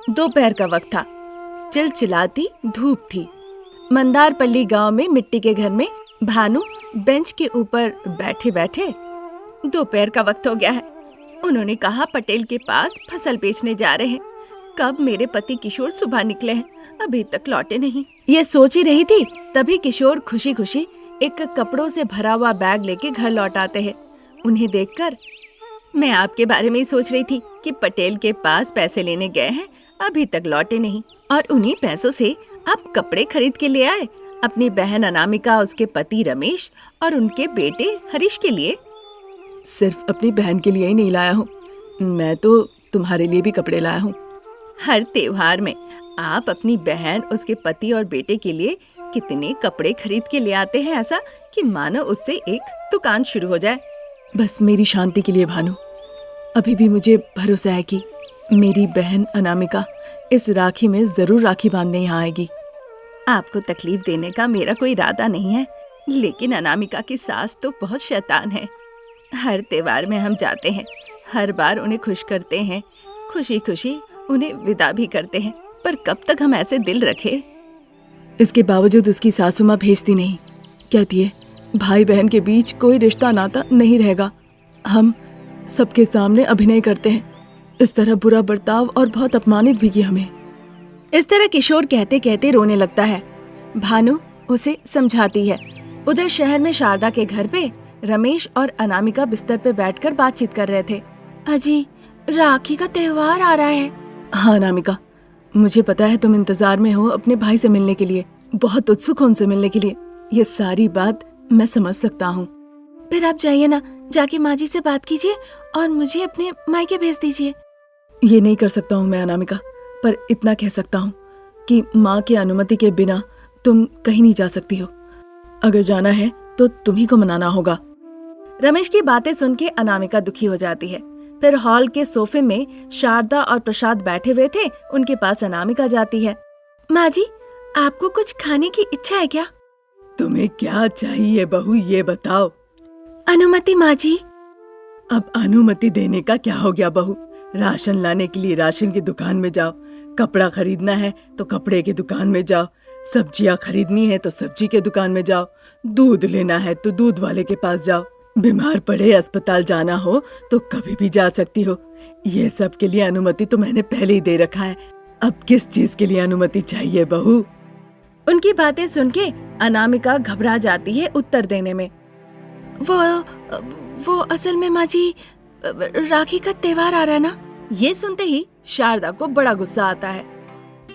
दोपहर का वक्त था। चिलचिलाती धूप थी। मंदारपल्ली गांव में मिट्टी के घर में भानु बेंच के ऊपर बैठे बैठे, दोपहर का वक्त हो गया है। उन्होंने कहा, पटेल के पास फसल बेचने जा रहे हैं। कब मेरे पति किशोर सुबह निकले हैं, अभी तक लौटे नहीं। ये सोच ही रही थी, तभी किशोर खुशी खुशी एक कपड़ों से भरा हुआ बैग लेके घर लौट आते हैं। उन्हें देखकर मैं आपके बारे में ही सोच रही थी कि पटेल के पास पैसे लेने गए हैं, अभी तक लौटे नहीं, और उन्हीं पैसों से आप कपड़े खरीद के ले आए अपनी बहन अनामिका, उसके पति रमेश और उनके बेटे हरीश के लिए। सिर्फ अपनी बहन के लिए ही नहीं लाया हूँ, मैं तो तुम्हारे लिए भी कपड़े लाया हूँ। हर त्योहार में आप अपनी बहन, उसके पति और बेटे के लिए कितने कपड़े खरीद के ले आते हैं, ऐसा कि मानो उससे एक दुकान शुरू हो जाए। बस मेरी शांति के लिए भानु। अभी भी मुझे भरोसा है कि मेरी बहन अनामिका इस राखी में जरूर राखी बांधने यहाँ आएगी। आपको तकलीफ देने का मेरा कोई इरादा नहीं है, लेकिन अनामिका की सास तो बहुत शैतान है। हर त्योहार में हम जाते हैं, हर बार उन्हें खुश करते हैं, खुशी खुशी उन्हें विदा भी करते हैं, पर कब तक हम ऐसे दिल रखे। इसके बावजूद उसकी सासू माँ भेजती नहीं, कहती है भाई बहन के बीच कोई रिश्ता नाता नहीं रहेगा। हम सबके सामने अभिनय करते हैं, इस तरह बुरा बर्ताव और बहुत अपमानित भी किया हमें। इस तरह किशोर कहते कहते रोने लगता है। भानु उसे समझाती है। उधर शहर में शारदा के घर पे रमेश और अनामिका बिस्तर पे बैठकर बातचीत कर रहे थे। अजी, राखी का त्योहार आ रहा है। हाँ अनामिका, मुझे पता है तुम इंतजार में हो अपने भाई से मिलने के लिए, बहुत उत्सुक हो उनसे मिलने के लिए। ये सारी बात मैं समझ सकता हूँ। फिर आप जाइए ना, जाके माँ जी से बात कीजिए और मुझे अपने मायके भेज दीजिए। ये नहीं कर सकता हूँ मैं अनामिका, पर इतना कह सकता हूँ कि माँ की अनुमति के बिना तुम कहीं नहीं जा सकती हो। अगर जाना है तो तुम्ही को मनाना होगा। रमेश की बातें सुन के अनामिका दुखी हो जाती है। फिर हॉल के सोफे में शारदा और प्रसाद बैठे हुए थे, उनके पास अनामिका जाती है। माँ जी, आपको कुछ खाने की इच्छा है क्या? तुम्हें क्या चाहिए बहू, ये बताओ। अनुमति माँ जी। अब अनुमति देने का क्या हो गया बहू? राशन लाने के लिए राशन की दुकान में जाओ, कपड़ा खरीदना है तो कपड़े की दुकान में जाओ, सब्जियां खरीदनी है तो सब्जी के दुकान में जाओ, दूध लेना है तो दूध वाले के पास जाओ, बीमार पड़े अस्पताल जाना हो तो कभी भी जा सकती हो। ये सब के लिए अनुमति तो मैंने पहले ही दे रखा है, अब किस चीज के लिए अनुमति चाहिए बहू? उनकी बातें सुन के अनामिका घबरा जाती है उत्तर देने में। वो असल में माँ जी, राखी का त्योहार आ रहा है ना। ये सुनते ही शारदा को बड़ा गुस्सा आता है।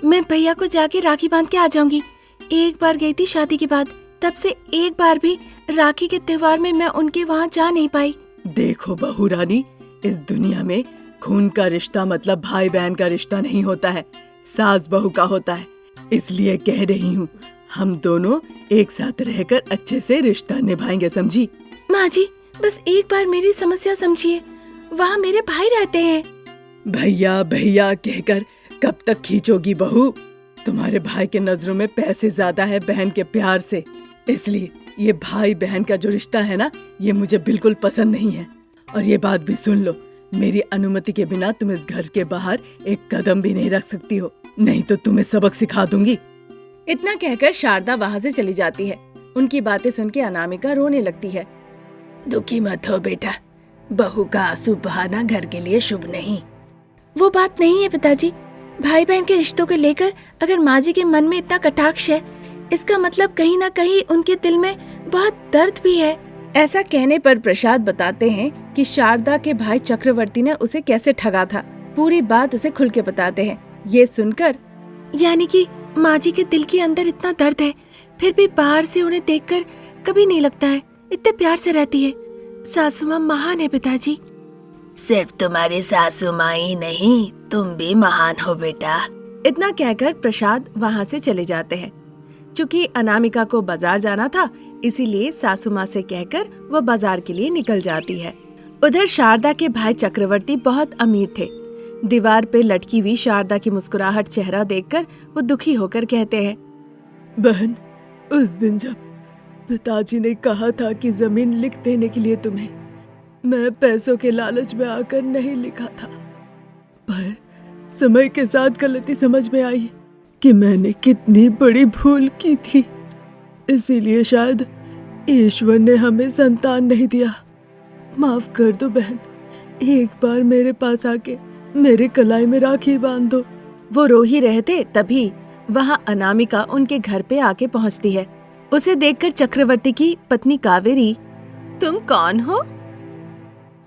मैं भैया को जाके राखी बांध के आ जाऊंगी। एक बार गई थी शादी के बाद, तब से एक बार भी राखी के त्योहार में मैं उनके वहाँ जा नहीं पाई। देखो बहू रानी, इस दुनिया में खून का रिश्ता मतलब भाई बहन का रिश्ता नहीं होता है, सास बहू का होता है। इसलिए कह रही हूँ, हम दोनों एक साथ रहकर अच्छे से रिश्ता निभाएंगे, समझी? माँ जी, बस एक बार मेरी समस्या समझिए, वहाँ मेरे भाई रहते हैं। भैया भैया कहकर कब तक खींचोगी बहू? तुम्हारे भाई के नजरों में पैसे ज्यादा है बहन के प्यार से, इसलिए ये भाई बहन का जो रिश्ता है ना, ये मुझे बिल्कुल पसंद नहीं है। और ये बात भी सुन लो, मेरी अनुमति के बिना तुम इस घर के बाहर एक कदम भी नहीं रख सकती हो, नहीं तो तुम्हें सबक सिखा दूंगी। इतना कहकर शारदा वहाँ से चली जाती है। उनकी बातें सुन के अनामिका रोने लगती है। दुखी मत हो बेटा, बहू का आंसू बहाना घर के लिए शुभ नहीं। वो बात नहीं है पिताजी, भाई बहन के रिश्तों को लेकर अगर माँ जी के मन में इतना कटाक्ष है, इसका मतलब कहीं ना कहीं उनके दिल में बहुत दर्द भी है। ऐसा कहने पर प्रसाद बताते हैं कि शारदा के भाई चक्रवर्ती ने उसे कैसे ठगा था। पूरी बात उसे खुल के बताते हैं। ये सुनकर, यानी कि माँ जी के दिल के अंदर इतना दर्द है, फिर भी बाहर से उन्हें देखकर कभी नहीं लगता है, इतने प्यार से रहती है। सासू माँ महान है पिताजी। सिर्फ तुम्हारी सासू माँ ही नहीं, तुम भी महान हो बेटा। इतना कहकर प्रसाद वहाँ से चले जाते हैं। चूँकि अनामिका को बाजार जाना था, इसीलिए सासू माँ से कहकर वो बाजार के लिए निकल जाती है। उधर शारदा के भाई चक्रवर्ती बहुत अमीर थे। दीवार पे लटकी हुई शारदा की मुस्कुराहट चेहरा देखकर वो दुखी होकर कहते हैं, बहन, उस दिन जब पिताजी ने कहा था कि जमीन लिख देने के लिए तुम्हें, मैं पैसों के लालच में आकर नहीं लिखा था, पर समय के साथ गलती समझ में आई कि मैंने कितनी बड़ी भूल की थी। इसीलिए शायद ईश्वर ने हमें संतान नहीं दिया। माफ कर दो बहन, एक बार मेरे पास आके मेरे कलाई में राखी बांध दो। वो रो ही रहे थे, तभी वहाँ अनामिका उनके घर पे आके पहुँचती है। उसे देखकर चक्रवर्ती की पत्नी कावेरी, तुम कौन हो?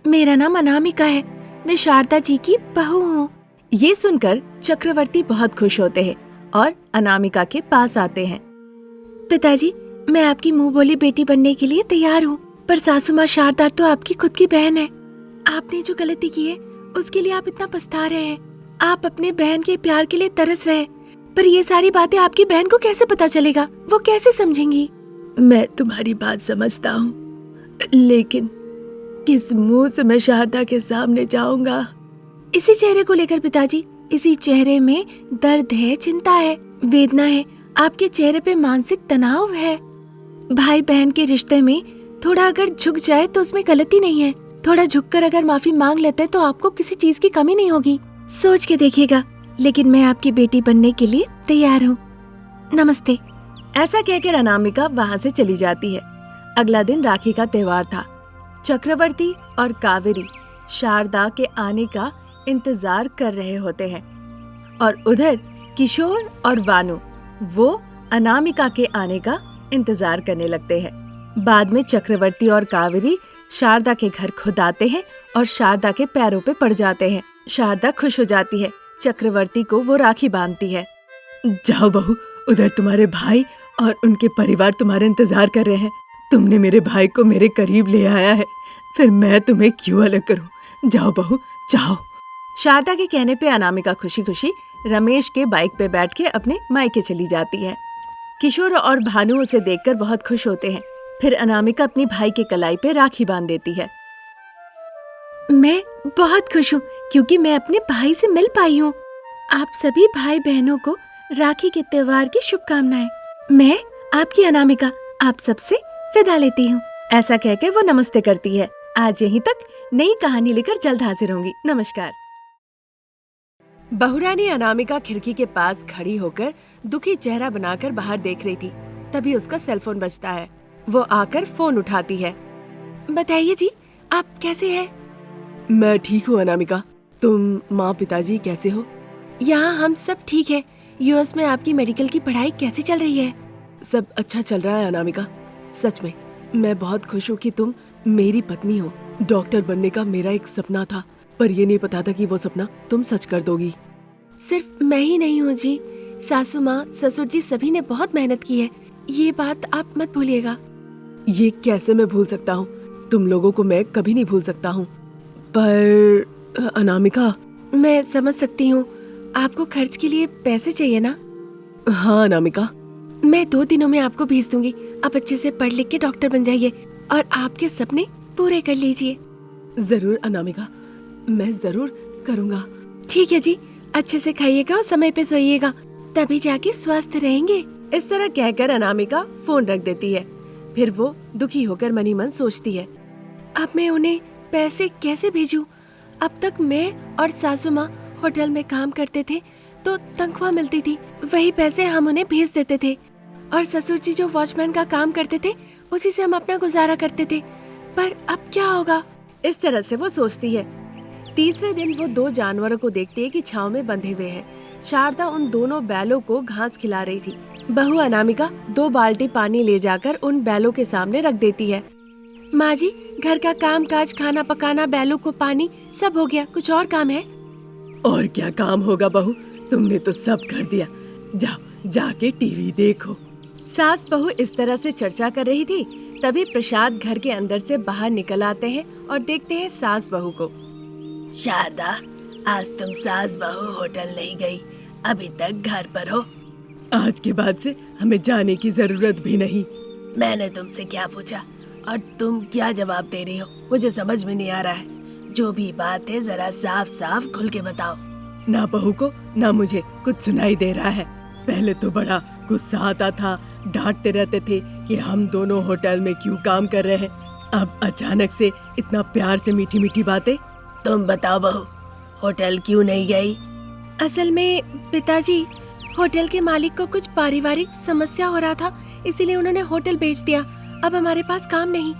मेरा नाम अनामिका है, मैं शारदा जी की बहू हूँ। ये सुनकर चक्रवर्ती बहुत खुश होते हैं और अनामिका के पास आते हैं। पिताजी, मैं आपकी मुंह बोली बेटी बनने के लिए तैयार हूँ, पर सासू माँ शारदा तो आपकी खुद की बहन है। आपने जो गलती की है उसके लिए आप इतना पछता रहे हैं। आप अपने बहन के प्यार के लिए तरस रहे, पर ये सारी बातें आपकी बहन को कैसे पता चलेगा? वो कैसे समझेंगी? मैं तुम्हारी बात समझता हूँ, लेकिन किस मुंह से मैं शारदा के सामने जाऊंगा? इसी चेहरे को लेकर पिताजी, इसी चेहरे में दर्द है, चिंता है, वेदना है, आपके चेहरे पे मानसिक तनाव है। भाई बहन के रिश्ते में थोड़ा अगर झुक जाए तो उसमें गलती नहीं है। थोड़ा झुककर अगर माफी मांग लेते तो आपको किसी चीज की कमी नहीं होगी। सोच के देखिएगा, लेकिन मैं आपकी बेटी बनने के लिए तैयार हूँ। नमस्ते। ऐसा कहकर अनामिका वहाँ से चली जाती है। अगला दिन राखी का त्योहार था। चक्रवर्ती और कावेरी शारदा के आने का इंतजार कर रहे होते हैं और उधर किशोर और वानु वो अनामिका के आने का इंतजार करने लगते हैं। बाद में चक्रवर्ती और कावेरी शारदा के घर खुद आते हैं और शारदा के पैरों पे पड़ जाते हैं। शारदा खुश हो जाती है। चक्रवर्ती को वो राखी बांधती है। जाओ बहू, उधर तुम्हारे भाई और उनके परिवार तुम्हारे इंतजार कर रहे हैं। तुमने मेरे भाई को मेरे करीब ले आया है, फिर मैं तुम्हें क्यों अलग करूं? जाओ बहू, जाओ। शारदा के कहने पे अनामिका खुशी खुशी रमेश के बाइक पे बैठ के अपने मायके चली जाती है। किशोर और भानु उसे देखकर बहुत खुश होते हैं। फिर अनामिका अपनी भाई के कलाई पे राखी बांध देती है। मैं बहुत खुश हूँ क्योंकि मैं अपने भाई से मिल पाई हूँ। आप सभी भाई बहनों को राखी के त्योहार की शुभकामनाएं। मैं आपकी अनामिका आप सबसे विदा लेती हूँ। ऐसा कहकर वो नमस्ते करती है। आज यहीं तक, नई कहानी लेकर जल्द हाजिर होंगी। नमस्कार। बहुरानी अनामिका खिड़की के पास खड़ी होकर दुखी चेहरा बनाकर बाहर देख रही थी। तभी उसका सेलफोन बजता है। वो आकर फोन उठाती है। बताइए जी, आप कैसे हैं? मैं ठीक हूँ अनामिका, तुम माँ पिताजी कैसे हो? यहाँ हम सब ठीक है। यूएस में आपकी मेडिकल की पढ़ाई कैसी चल रही है? सब अच्छा चल रहा है अनामिका। सच में मैं बहुत खुश हूँ कि तुम मेरी पत्नी हो। डॉक्टर बनने का मेरा एक सपना था, पर ये नहीं पता था कि वो सपना तुम सच कर दोगी। सिर्फ मैं ही नहीं हूँ जी, सासू माँ, ससुर जी सभी ने बहुत मेहनत की है। ये बात आप मत भूलिएगा। ये कैसे मैं भूल सकता हूँ? तुम लोगों को मैं कभी नहीं भूल सकता हूँ। पर अनामिका, मैं समझ सकती हूँ, आपको खर्च के लिए पैसे चाहिए ना? हाँ अनामिका, मैं 2 दिनों में आपको भेज दूंगी। आप अच्छे से पढ़ लिख के डॉक्टर बन जाइए और आपके सपने पूरे कर लीजिए। जरूर अनामिका, मैं जरूर करूँगा। ठीक है जी, अच्छे से खाइएगा और समय पे सोइएगा, तभी जाके स्वस्थ रहेंगे। इस तरह कहकर अनामिका फोन रख देती है। फिर वो दुखी होकर मनी मन सोचती है, अब मैं उन्हें पैसे कैसे भेजूं? अब तक मैं और सासू माँ होटल में काम करते थे तो तनख्वाह मिलती थी, वही पैसे हम उन्हें भेज देते थे। और ससुर जी जो वॉचमैन का काम करते थे, उसी से हम अपना गुजारा करते थे। पर अब क्या होगा? इस तरह से वो सोचती है। तीसरे दिन वो 2 जानवरों को देखती है कि छांव में बंधे हुए हैं। शारदा उन दोनों बैलों को घास खिला रही थी। बहू अनामिका 2 बाल्टी पानी ले जाकर उन बैलों के सामने रख देती है। माँ जी, घर का काम काज, खाना पकाना, बैलों को पानी, सब हो गया, कुछ और काम है? और क्या काम होगा बहू, तुमने तो सब कर दिया। जाओ जाके टीवी देखो। सास बहू इस तरह से चर्चा कर रही थी, तभी प्रसाद घर के अंदर से बाहर निकल आते हैं और देखते हैं सास बहू को। शारदा, आज तुम सास बहू होटल नहीं गई, अभी तक घर पर हो। आज के बाद से हमें जाने की जरूरत भी नहीं। मैंने तुमसे क्या पूछा और तुम क्या जवाब दे रही हो, मुझे समझ में नहीं आ रहा है। जो भी बात है जरा साफ साफ खुल के बताओ। ना बहू को ना मुझे कुछ सुनाई दे रहा है। पहले तो बड़ा गुस्सा आता था, डांटते रहते थे कि हम दोनों होटल में क्यों काम कर रहे हैं। अब अचानक से इतना प्यार से मीठी मीठी बातें। तुम बताओ बहू, होटल क्यों नहीं गई? असल में पिताजी, होटल के मालिक को कुछ पारिवारिक समस्या हो रहा था, इसीलिए उन्होंने होटल बेच दिया। अब हमारे पास काम नहीं।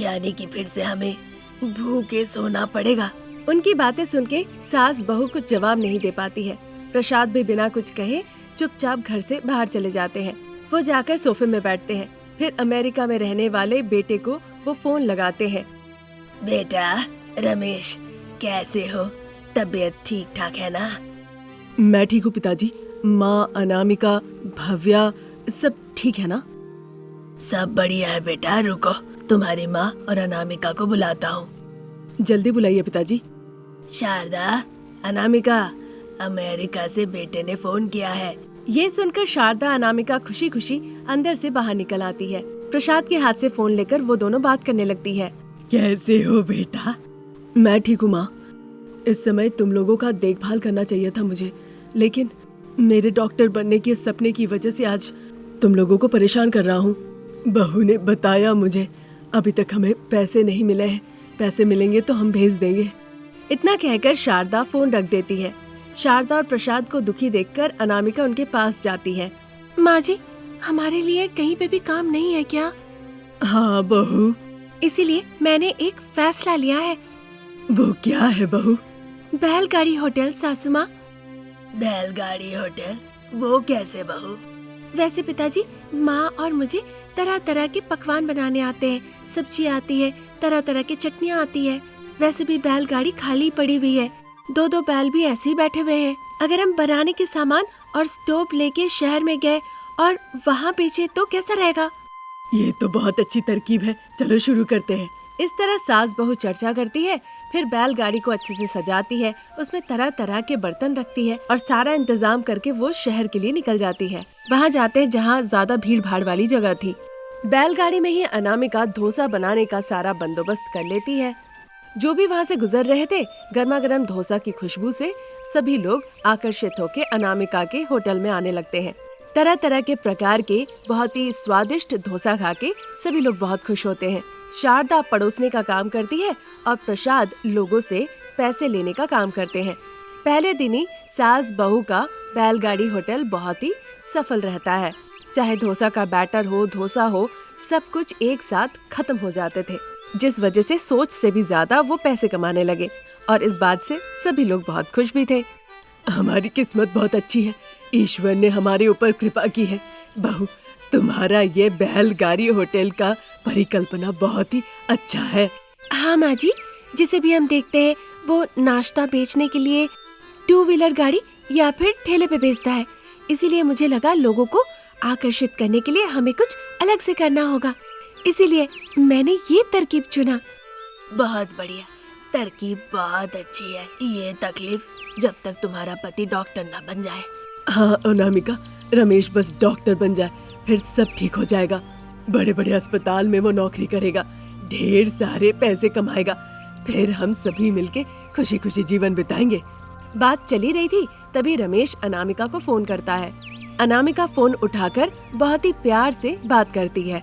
यानी कि फिर से हमें भूखे सोना पड़ेगा। उनकी बातें सुन के सास बहू कुछ जवाब नहीं दे पाती है। प्रसाद भी बिना कुछ कहे चुपचाप घर से बाहर चले जाते हैं। वो जाकर सोफे में बैठते हैं। फिर अमेरिका में रहने वाले बेटे को वो फोन लगाते हैं। बेटा रमेश, कैसे हो? तबीयत ठीक ठाक है ना? मैं ठीक हूँ पिताजी। माँ, अनामिका, भव्या सब ठीक है ना? सब बढ़िया है बेटा। रुको, तुम्हारी माँ और अनामिका को बुलाता हूँ। जल्दी बुलाइए पिताजी। शारदा, अनामिका, अमेरिका से बेटे ने फोन किया है। ये सुनकर शारदा अनामिका खुशी खुशी अंदर से बाहर निकल आती है। प्रसाद के हाथ से फोन लेकर वो दोनों बात करने लगती है। कैसे हो बेटा? मैं ठीक हूँ माँ। इस समय तुम लोगों का देखभाल करना चाहिए था मुझे, लेकिन मेरे डॉक्टर बनने के सपने की वजह से आज तुम लोगों को परेशान कर रहा हूँ। बहू ने बताया मुझे, अभी तक हमें पैसे नहीं मिले हैं। पैसे मिलेंगे तो हम भेज देंगे। इतना कहकर शारदा फोन रख देती है। शारदा और प्रसाद को दुखी देखकर अनामिका उनके पास जाती है। माँ जी, हमारे लिए कहीं पे भी काम नहीं है क्या? हाँ बहू। इसीलिए मैंने एक फैसला लिया है। वो क्या है बहू? बैलगाड़ी होटल सासू माँ। बैलगाड़ी होटल? वो कैसे बहू? वैसे पिताजी, माँ और मुझे तरह तरह के पकवान बनाने आते हैं। सब्जी आती है, तरह तरह की चटनियाँ आती है। वैसे भी बैलगाड़ी खाली पड़ी हुई है। दो दो बैल भी ऐसे ही बैठे हुए हैं। अगर हम बनाने के सामान और स्टोव लेके शहर में गए और वहाँ बेचे तो कैसा रहेगा? ये तो बहुत अच्छी तरकीब है। चलो शुरू करते हैं। इस तरह सास बहू चर्चा करती है। फिर बैलगाड़ी को अच्छे से सजाती है, उसमें तरह तरह के बर्तन रखती है और सारा इंतजाम करके वो शहर के लिए निकल जाती है। वहाँ जाते हैं जहाँ ज्यादा भीड़ भाड़ वाली जगह थी। बैलगाड़ी में ही अनामिका डोसा बनाने का सारा बंदोबस्त कर लेती है। जो भी वहाँ से गुजर रहे थे, गर्मा गर्म डोसा की खुशबू से सभी लोग आकर्षित होकर अनामिका के होटल में आने लगते हैं। तरह तरह के प्रकार के बहुत ही स्वादिष्ट डोसा खा के सभी लोग बहुत खुश होते हैं। शारदा पड़ोसने का काम करती है और प्रसाद लोगों से पैसे लेने का काम करते हैं। पहले दिन ही सास बहू का बैलगाड़ी होटल बहुत ही सफल रहता है। चाहे डोसा का बैटर हो, डोसा हो, सब कुछ एक साथ खत्म हो जाते थे, जिस वजह से सोच से भी ज्यादा वो पैसे कमाने लगे और इस बात से सभी लोग बहुत खुश भी थे। हमारी किस्मत बहुत अच्छी है। ईश्वर ने हमारे ऊपर कृपा की है। बहू, तुम्हारा ये बैलगाड़ी होटल का परिकल्पना बहुत ही अच्छा है। हाँ माँ जी, जिसे भी हम देखते हैं वो नाश्ता बेचने के लिए 2 व्हीलर गाड़ी या फिर ठेले पे बेचता है। इसीलिए मुझे लगा लोगों को आकर्षित करने के लिए हमें कुछ अलग से करना होगा, इसीलिए मैंने ये तरकीब चुना। बहुत बढ़िया, तरकीब बहुत अच्छी है। ये तकलीफ जब तक तुम्हारा पति डॉक्टर ना बन जाए। हाँ अनामिका, रमेश बस डॉक्टर बन जाए फिर सब ठीक हो जाएगा। बड़े बड़े अस्पताल में वो नौकरी करेगा, ढेर सारे पैसे कमाएगा, फिर हम सभी मिलके खुशी खुशी जीवन बिताएंगे। बात चली रही थी, तभी रमेश अनामिका को फोन करता है। अनामिका फोन उठाकर बहुत ही प्यार से बात करती है।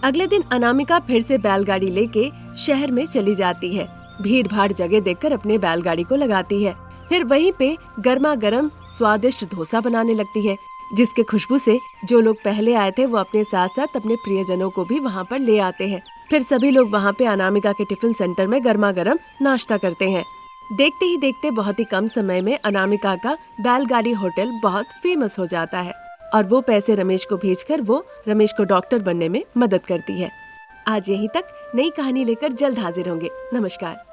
अगले दिन अनामिका फिर से बैलगाड़ी लेके शहर में चली जाती है। भीड़ भाड़ जगह देखकर अपने बैलगाड़ी को लगाती है। फिर वहीं पे गर्मा गर्म स्वादिष्ट डोसा बनाने लगती है, जिसके खुशबू से जो लोग पहले आए थे वो अपने साथ साथ अपने प्रियजनों को भी वहाँ पर ले आते हैं। फिर सभी लोग वहाँ पे अनामिका के टिफिन सेंटर में गर्मा गर्म नाश्ता करते हैं। देखते ही देखते बहुत ही कम समय में अनामिका का बैलगाड़ी होटल बहुत फेमस हो जाता है और वो पैसे रमेश को भेजकर वो रमेश को डॉक्टर बनने में मदद करती है। आज यहीं तक, नई कहानी लेकर जल्द हाजिर होंगे। नमस्कार।